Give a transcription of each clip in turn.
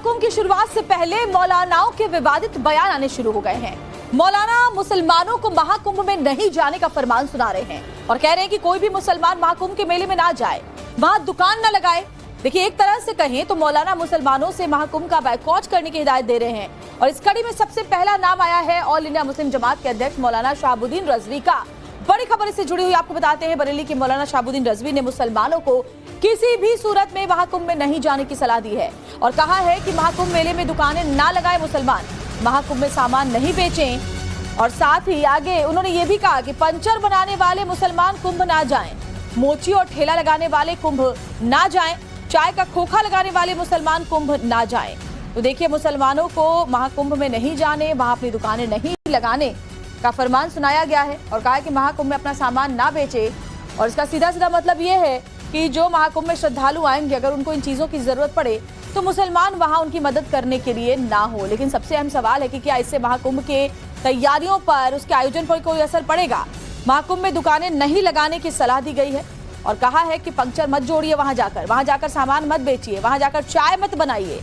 महाकुंभ की शुरुआत से पहले मौलानाओं के विवादित बयान आने शुरू हो गए हैं। मौलाना मुसलमानों को महाकुंभ में नहीं जाने का फरमान सुना रहे हैं और कह रहे हैं कि कोई भी मुसलमान महाकुंभ के मेले में ना जाए, वहां दुकान ना लगाए। देखिए, एक तरह से कहें तो मौलाना मुसलमानों से महाकुंभ का बायकॉट करने की हिदायत दे रहे हैं। और इस कड़ी में सबसे पहला नाम आया है ऑल इंडिया मुस्लिम जमात के अध्यक्ष मौलाना शहाबुद्दीन रिजवी का। बड़ी खबर इससे जुड़ी हुई आपको बताते हैं। बरेली के मौलाना शहाबुद्दीन रिजवी ने मुसलमानों को किसी भी सूरत में महाकुंभ में नहीं जाने की सलाह दी है और कहा है कि महाकुंभ मेले में दुकानें ना लगाए मुसलमान, महाकुंभ में सामान नहीं बेचें। और साथ ही आगे उन्होंने ये भी कहा कि पंचर बनाने वाले मुसलमान कुंभ ना जाएं, मोची और ठेला लगाने वाले कुंभ ना जाएं, चाय का खोखा लगाने वाले मुसलमान कुंभ ना जाएं। तो देखिए, मुसलमानों को महाकुंभ में नहीं जाने, वहां अपनी दुकानें नहीं लगाने का फरमान सुनाया गया है और कहा है कि महाकुंभ में अपना सामान ना बेचे। और इसका सीधा सीधा मतलब ये है कि जो महाकुंभ में श्रद्धालु आएंगे, अगर उनको इन चीजों की जरूरत पड़े तो मुसलमान वहां उनकी मदद करने के लिए ना हो। लेकिन सबसे अहम सवाल है कि क्या इससे महाकुंभ के तैयारियों पर, उसके आयोजन पर कोई असर पड़ेगा। महाकुंभ में दुकानें नहीं लगाने की सलाह दी गई है और कहा है कि पंक्चर मत जोड़िए, वहां जाकर सामान मत बेचिए, वहां जाकर चाय मत बनाइए।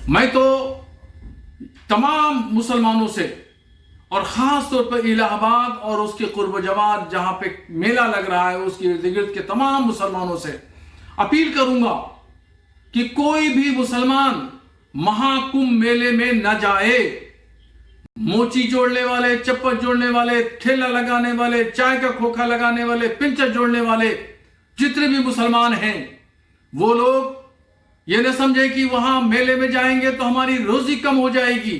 मैं तो तमाम मुसलमानों से और खास तौर पर इलाहाबाद और उसके कुर्ब जवार जहां पे मेला लग रहा है उसके इर्द गिर्द के तमाम मुसलमानों से अपील करूंगा कि कोई भी मुसलमान महाकुंभ मेले में न जाए। मोची जोड़ने वाले, चप्पल जोड़ने वाले, ठेला लगाने वाले, चाय का खोखा लगाने वाले, पिंचर जोड़ने वाले जितने भी मुसलमान हैं, वो लोग ये न समझे कि वहां मेले में जाएंगे तो हमारी रोजी कम हो जाएगी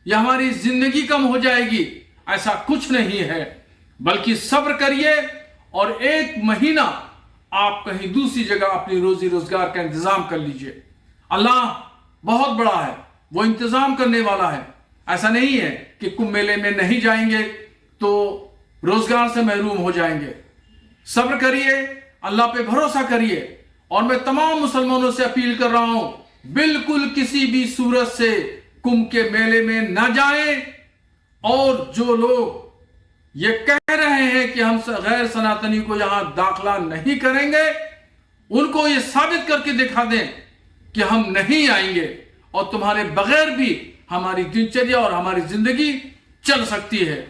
या हमारी जिंदगी कम हो जाएगी। ऐसा कुछ नहीं है, बल्कि सब्र करिए और 1 महीना आप कहीं दूसरी जगह अपनी रोजी रोजगार का इंतजाम कर लीजिए। अल्लाह बहुत बड़ा है, वो इंतजाम करने वाला है। ऐसा नहीं है कि कुंभ मेले में नहीं जाएंगे तो रोजगार से महरूम हो जाएंगे। सब्र करिए, अल्लाह पे भरोसा करिए। और मैं तमाम मुसलमानों से अपील कर रहा हूं, बिल्कुल किसी भी सूरत से कुंभ के मेले में न जाएं। और जो लोग ये कह रहे हैं कि हम गैर सनातनी को यहां दाखिला नहीं करेंगे, उनको ये साबित करके दिखा दें कि हम नहीं आएंगे और तुम्हारे बगैर भी हमारी दिनचर्या और हमारी जिंदगी चल सकती है।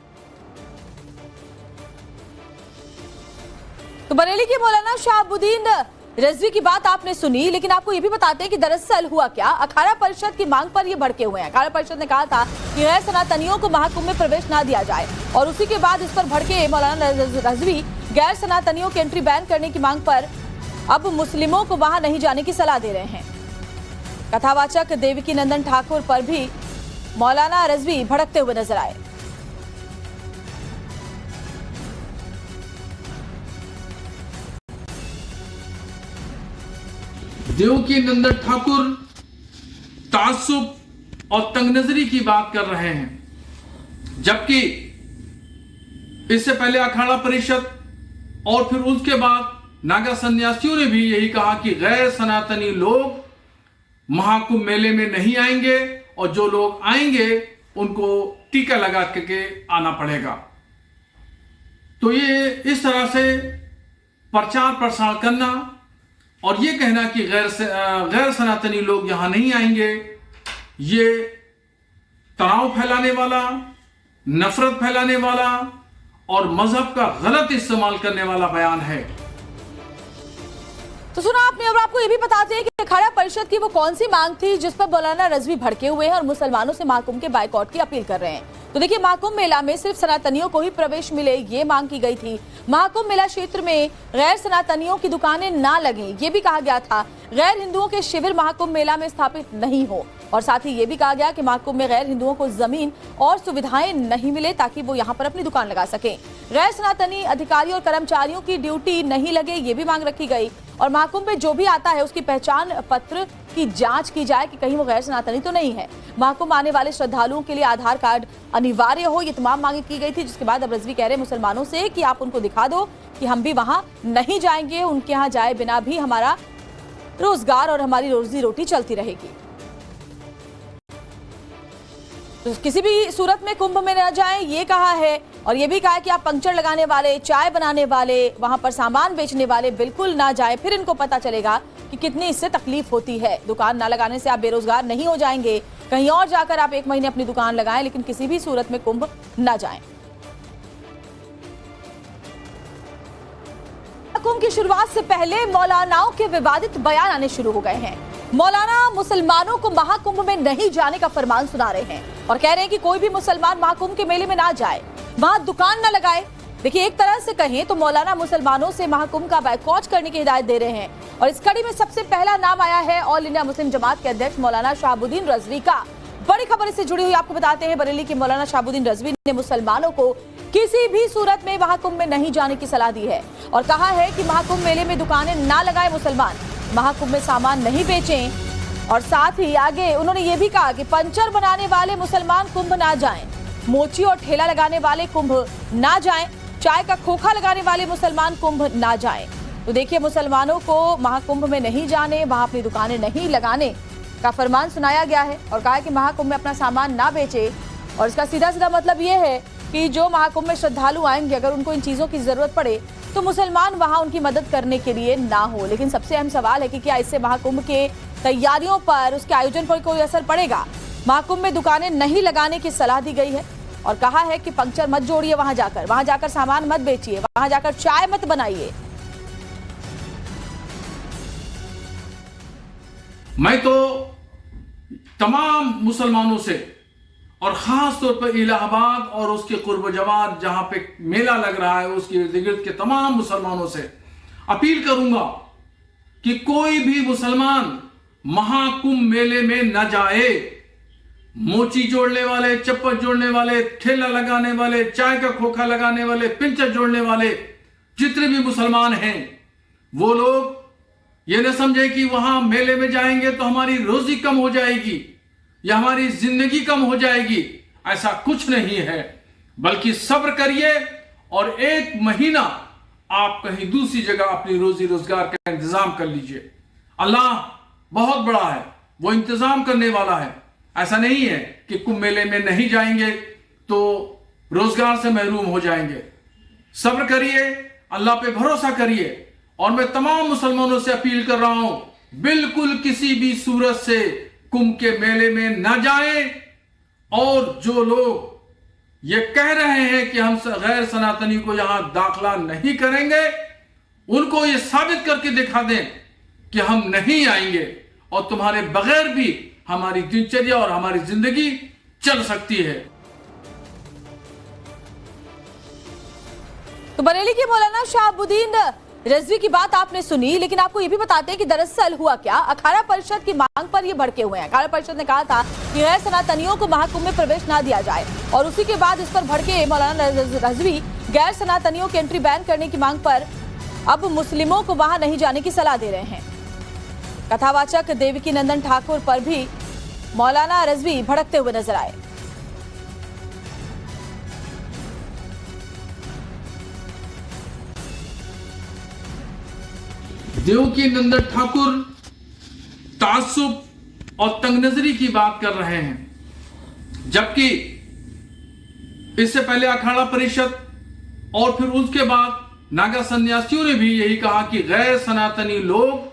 तो बरेली के मौलाना शहाबुद्दीन रिजवी की बात आपने सुनी, लेकिन आपको ये भी बताते हैं कि दरअसल हुआ क्या। अखाड़ा परिषद की मांग पर ये भड़के हुए हैं। अखाड़ा परिषद ने कहा था कि गैर सनातनियों को महाकुंभ में प्रवेश ना दिया जाए और उसी के बाद इस पर भड़के मौलाना रिजवी गैर सनातनियों की एंट्री बैन करने की मांग पर अब मुस्लिमों को वहां नहीं जाने की सलाह दे रहे हैं। कथावाचक देवकी नंदन ठाकुर पर भी मौलाना रिजवी भड़कते हुए नजर आए। देवकी नंदन ठाकुर तासुब और तंगनजरी की बात कर रहे हैं, जबकि इससे पहले अखाड़ा परिषद और फिर उसके बाद नागा सन्यासियों ने भी यही कहा कि गैर सनातनी लोग महाकुंभ मेले में नहीं आएंगे और जो लोग आएंगे उनको टीका लगा के आना पड़ेगा। तो ये इस तरह से प्रचार प्रसार करना और ये कहना कि गैर सनातनी लोग यहां नहीं आएंगे, ये तनाव फैलाने वाला, नफरत फैलाने वाला और मजहब का गलत इस्तेमाल करने वाला बयान है। तो सुना आपने। और आपको ये भी बताते हैं कि अखाड़ा परिषद की वो कौन सी मांग थी जिस पर मौलाना रिजवी भड़के हुए हैं और मुसलमानों से महाकुंभ के बायकॉट की अपील कर रहे हैं। तो देखिए, महाकुंभ मेला में सिर्फ सनातनियों को ही प्रवेश मिले, ये मांग की गई थी। महाकुंभ मेला क्षेत्र में गैर सनातनियों की दुकानें ना लगें, ये भी कहा गया था। गैर हिंदुओं के शिविर महाकुंभ मेला में स्थापित नहीं हो और साथ ही ये भी कहा गया कि महाकुंभ में गैर हिंदुओं को जमीन और सुविधाएं नहीं मिले ताकि वो यहाँ पर अपनी दुकान लगा सके। गैर सनातनी अधिकारी और कर्मचारियों की ड्यूटी नहीं लगे, ये भी मांग रखी गई। और महाकुंभ में जो भी आता है उसकी पहचान पत्र की जांच की जाए कि कहीं वो गैर सनातनी तो नहीं है। महाकुंभ आने वाले श्रद्धालुओं के लिए आधार कार्ड अनिवार्य हो, ये तमाम मांगे की गई थी। जिसके बाद अब रिजवी कह रहे मुसलमानों से कि आप उनको दिखा दो कि हम भी वहां नहीं जाएंगे, उनके यहाँ जाए बिना भी हमारा रोजगार और हमारी रोजी रोटी चलती रहेगी। तो किसी भी सूरत में कुंभ में न जाएं ये कहा है, और ये भी कहा है कि आप पंक्चर लगाने वाले, चाय बनाने वाले, वहां पर सामान बेचने वाले बिल्कुल ना जाएं, फिर इनको पता चलेगा कि कितनी इससे तकलीफ होती है। दुकान ना लगाने से आप बेरोजगार नहीं हो जाएंगे, कहीं और जाकर आप 1 महीने अपनी दुकान लगाएं, लेकिन किसी भी सूरत में कुंभ ना जाएं। कुंभ की शुरुआत से पहले मौलानाओं के विवादित बयान आने शुरू हो गए हैं। मौलाना मुसलमानों को महाकुंभ में नहीं जाने का फरमान सुना रहे हैं और कह रहे हैं कि कोई भी मुसलमान महाकुंभ के मेले में ना जाए, वहां दुकान ना लगाए। देखिए, एक तरह से कहें तो मौलाना मुसलमानों से महाकुंभ का बायकॉट करने की हिदायत दे रहे हैं। और इस कड़ी में सबसे पहला नाम आया है ऑल इंडिया मुस्लिम जमात के अध्यक्ष मौलाना शहाबुद्दीन रजवी का। बड़ी खबर इससे जुड़ी हुई आपको बताते हैं। बरेली के मौलाना शहाबुद्दीन रजवी ने मुसलमानों को किसी भी सूरत में महाकुंभ में नहीं जाने की सलाह दी है और कहा है कि महाकुंभ मेले में दुकानें ना लगाए मुसलमान, महाकुंभ में सामान नहीं बेचें। और साथ ही आगे उन्होंने ये भी कहा कि पंचर बनाने वाले मुसलमान कुंभ ना जाएं, मोची और ठेला लगाने वाले कुंभ ना जाएं, चाय का खोखा लगाने वाले मुसलमान कुंभ ना जाएं। तो देखिए, मुसलमानों को महाकुंभ में नहीं जाने, वहां अपनी दुकानें नहीं लगाने का फरमान सुनाया गया है और कहा है कि महाकुंभ में अपना सामान ना बेचे। और इसका सीधा सीधा मतलब ये है कि जो महाकुंभ में श्रद्धालु आएंगे, अगर उनको इन चीजों की जरूरत पड़े तो मुसलमान वहां उनकी मदद करने के लिए ना हो। लेकिन सबसे अहम सवाल है कि क्या इससे महाकुंभ के तैयारियों पर, उसके आयोजन पर कोई असर पड़ेगा। महाकुंभ में दुकानें नहीं लगाने की सलाह दी गई है और कहा है कि पंक्चर मत जोड़िए, वहां जाकर सामान मत बेचिए, वहां जाकर चाय मत बनाइए। मैं तो तमाम मुसलमानों से और खास तौर पर इलाहाबाद और उसके कुर्ब जवार जहां पे मेला लग रहा है उसके इर्द गिर्द के तमाम मुसलमानों से अपील करूंगा कि कोई भी मुसलमान महाकुंभ मेले में न जाए। मोची जोड़ने वाले, चप्पल जोड़ने वाले, ठेला लगाने वाले, चाय का खोखा लगाने वाले, पिंचर जोड़ने वाले जितने भी मुसलमान हैं, वो लोग ये न समझे कि वहां मेले में जाएंगे तो हमारी रोजी कम हो जाएगी या हमारी जिंदगी कम हो जाएगी। ऐसा कुछ नहीं है, बल्कि सब्र करिए और 1 महीना आप कहीं दूसरी जगह अपनी रोजी रोजगार का इंतजाम कर लीजिए। अल्लाह बहुत बड़ा है, वो इंतजाम करने वाला है। ऐसा नहीं है कि कुंभ मेले में नहीं जाएंगे तो रोजगार से महरूम हो जाएंगे। सब्र करिए, अल्लाह पे भरोसा करिए। और मैं तमाम मुसलमानों से अपील कर रहा हूं, बिल्कुल किसी भी सूरत से कुंभ के मेले में न जाएं। और जो लोग ये कह रहे हैं कि हम गैर सनातनी को यहां दाखिला नहीं करेंगे, उनको ये साबित करके दिखा दें कि हम नहीं आएंगे और तुम्हारे बगैर भी हमारी दिनचर्या और हमारी जिंदगी चल सकती है। तो बरेली के मौलाना शहाबुद्दीन रजवी की बात आपने सुनी, लेकिन आपको ये भी बताते हैं कि दरअसल हुआ क्या। अखाड़ा परिषद की मांग पर ये भड़के हुए हैं। अखाड़ा परिषद ने कहा था कि गैर सनातनियों को महाकुंभ में प्रवेश ना दिया जाए और उसी के बाद इस पर भड़के मौलाना रजवी गैर सनातनियों की एंट्री बैन करने की मांग पर अब मुस्लिमों को वहां नहीं जाने की सलाह दे रहे हैं। कथावाचक देवकी नंदन ठाकुर पर भी मौलाना रजवी भड़कते हुए नजर आए। देवकी नंदन ठाकुर तासुब और तंगनजरी की बात कर रहे हैं, जबकि इससे पहले अखाड़ा परिषद और फिर उसके बाद नागा सन्यासियों ने भी यही कहा कि गैर सनातनी लोग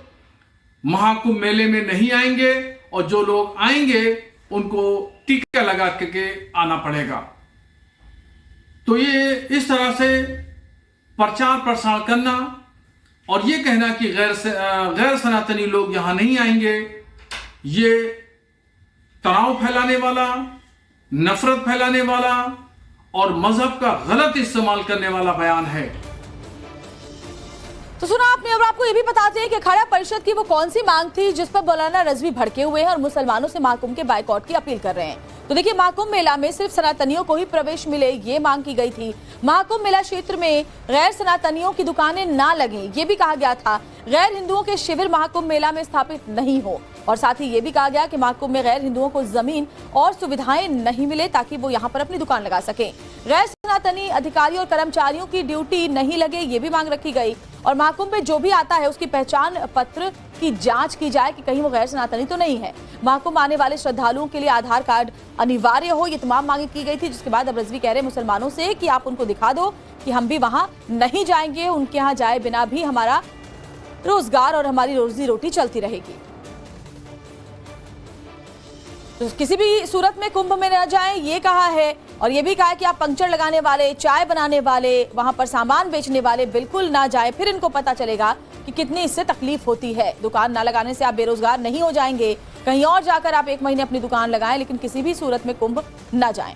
महाकुंभ मेले में नहीं आएंगे और जो लोग आएंगे उनको टीका लगा के आना पड़ेगा। तो ये इस तरह से प्रचार प्रसार करना और ये कहना कि गैर सनातनी लोग यहां नहीं आएंगे, ये तनाव फैलाने वाला, नफरत फैलाने वाला और मजहब का गलत इस्तेमाल करने वाला बयान है। तो सुना आपने। और आपको ये भी बताते हैं कि अखाड़ा परिषद की वो कौन सी मांग थी जिस पर मौलाना रजवी भड़के हुए हैं और मुसलमानों से महाकुंभ के बायकॉट की अपील कर रहे हैं। तो देखिए, महाकुंभ मेला में सिर्फ सनातनियों को ही प्रवेश मिले, ये मांग की गई थी। महाकुंभ मेला क्षेत्र में गैर सनातनियों की दुकानें ना लगें, ये भी कहा गया था। गैर हिंदुओं के शिविर महाकुंभ मेला में स्थापित नहीं हो और साथ ही ये भी कहा गया कि महाकुंभ में गैर हिंदुओं को जमीन और सुविधाएं नहीं मिले ताकि वो यहाँ पर अपनी दुकान लगा सके। गैर सनातनी अधिकारी और कर्मचारियों की ड्यूटी नहीं लगे, ये भी मांग रखी गई। और महाकुंभ में जो भी आता है उसकी पहचान पत्र की जांच की जाए कि कहीं वो गैर सनातनी तो नहीं है। महाकुंभ आने वाले श्रद्धालुओं के लिए आधार कार्ड अनिवार्य हो, ये तमाम मांगे की गई थी, जिसके बाद अब रिजवी कह रहे मुसलमानों से कि आप उनको दिखा दो कि हम भी वहां नहीं जाएंगे, उनके यहाँ जाए बिना भी हमारा रोजगार और हमारी रोजी रोटी चलती रहेगी। तो किसी भी सूरत में कुंभ में न जाएं, ये कहा है। और ये भी कहा है कि आप पंक्चर लगाने वाले, चाय बनाने वाले, वहां पर सामान बेचने वाले बिल्कुल ना जाएं, फिर इनको पता चलेगा कि कितनी इससे तकलीफ होती है। दुकान ना लगाने से आप बेरोजगार नहीं हो जाएंगे, कहीं और जाकर आप 1 महीने अपनी दुकान लगाएं, लेकिन किसी भी सूरत में कुंभ ना जाएं।